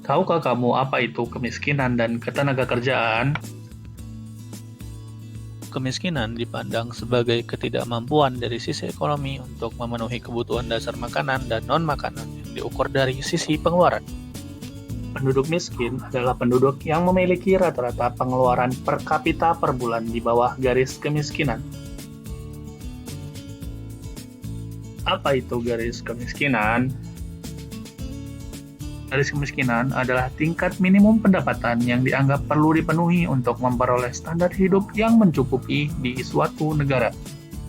Tahukah kamu apa itu kemiskinan dan ketenagakerjaan? Kemiskinan dipandang sebagai ketidakmampuan dari sisi ekonomi untuk memenuhi kebutuhan dasar makanan dan non-makanan yang diukur dari sisi pengeluaran. Penduduk miskin adalah penduduk yang memiliki rata-rata pengeluaran per kapita per bulan di bawah garis kemiskinan. Apa itu garis kemiskinan? Garis kemiskinan adalah tingkat minimum pendapatan yang dianggap perlu dipenuhi untuk memperoleh standar hidup yang mencukupi di suatu negara.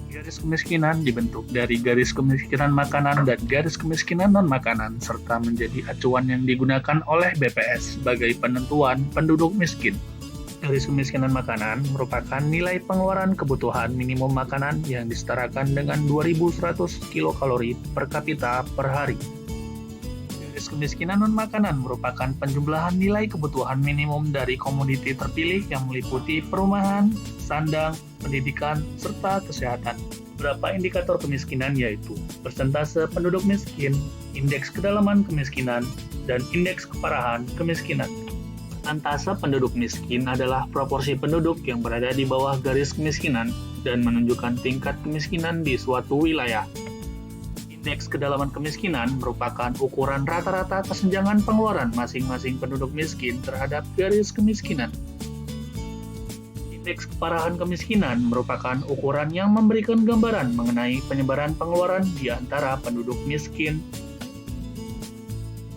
Garis kemiskinan dibentuk dari garis kemiskinan makanan dan garis kemiskinan non-makanan, serta menjadi acuan yang digunakan oleh BPS sebagai penentuan penduduk miskin. Garis kemiskinan makanan merupakan nilai pengeluaran kebutuhan minimum makanan yang disetarakan dengan 2.100 kilokalori per kapita per hari. Garis kemiskinan non-makanan merupakan penjumlahan nilai kebutuhan minimum dari komoditi terpilih yang meliputi perumahan, sandang, pendidikan, serta kesehatan. Beberapa indikator kemiskinan yaitu persentase penduduk miskin, indeks kedalaman kemiskinan, dan indeks keparahan kemiskinan. Persentase penduduk miskin adalah proporsi penduduk yang berada di bawah garis kemiskinan dan menunjukkan tingkat kemiskinan di suatu wilayah. Indeks kedalaman kemiskinan merupakan ukuran rata-rata kesenjangan pengeluaran masing-masing penduduk miskin terhadap garis kemiskinan. Indeks keparahan kemiskinan merupakan ukuran yang memberikan gambaran mengenai penyebaran pengeluaran di antara penduduk miskin.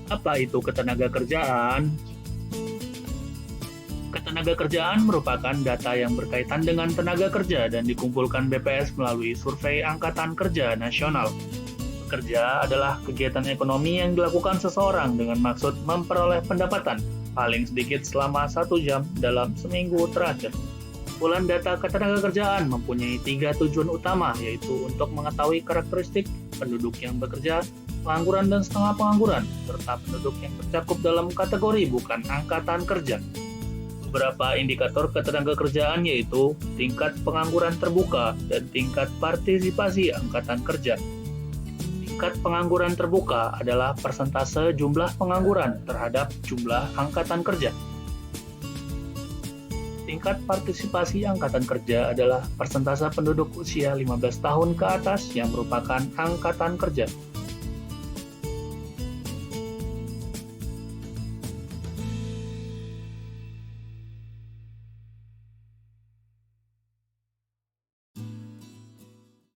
Apa itu ketenagakerjaan? Ketenagakerjaan merupakan data yang berkaitan dengan tenaga kerja dan dikumpulkan BPS melalui Survei Angkatan Kerja Nasional. Bekerja adalah kegiatan ekonomi yang dilakukan seseorang dengan maksud memperoleh pendapatan paling sedikit selama 1 jam dalam seminggu terakhir. Kumpulan data ketenagakerjaan mempunyai 3 tujuan utama, yaitu untuk mengetahui karakteristik penduduk yang bekerja, pengangguran dan setengah pengangguran, serta penduduk yang tercakup dalam kategori bukan angkatan kerja. Beberapa indikator ketenagakerjaan yaitu tingkat pengangguran terbuka dan tingkat partisipasi angkatan kerja. Tingkat pengangguran terbuka adalah persentase jumlah pengangguran terhadap jumlah angkatan kerja. Tingkat partisipasi angkatan kerja adalah persentase penduduk usia 15 tahun ke atas yang merupakan angkatan kerja.